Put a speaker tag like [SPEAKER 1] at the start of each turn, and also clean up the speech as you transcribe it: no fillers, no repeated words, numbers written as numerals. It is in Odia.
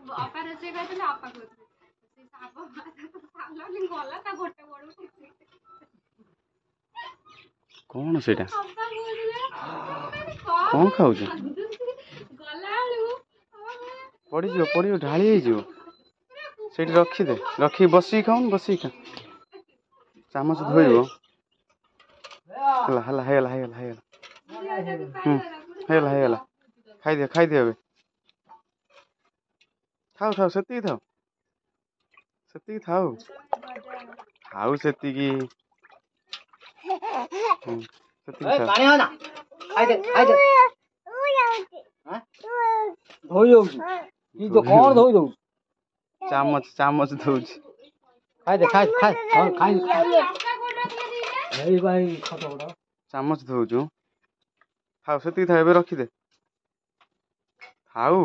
[SPEAKER 1] ଅପା ରୋଷେଇ କରିଥିଲେ ଅପା କହୁଥିଲେ ସେ ସାପ ସାଲନି ଗଲା ତା ଗୋଟେ ବଡ
[SPEAKER 2] କଣ ସେଇଟା
[SPEAKER 1] ଅପା କହୁଥିଲେ
[SPEAKER 2] କଣ ଖାଉଛ
[SPEAKER 1] ଗଲା ବେଳକୁ
[SPEAKER 2] ପଡ଼ିଯିବ ଢାଳି ହେଇଯିବ ସେଇଠି ରଖିଦେ ରଖିକି ବସିକି ଖାଉନି ବସିକି ଖା ଚାମଚ ଧୋଇବ ହେଲା ହେଇଗଲା ହେଇଗଲା ଖାଇଦିଅ ଏବେ ଥାଉ ସେତିକି ଥାଉ ସେତିକି ଥାଉ ସେତିକି ଚାମଚ ଧୋଉଛି ଚାମଚ ଧୋଉଛୁ ଥାଉ ସେତିକି ଥାଉ ଏବେ ରଖିଦେ ଥାଉ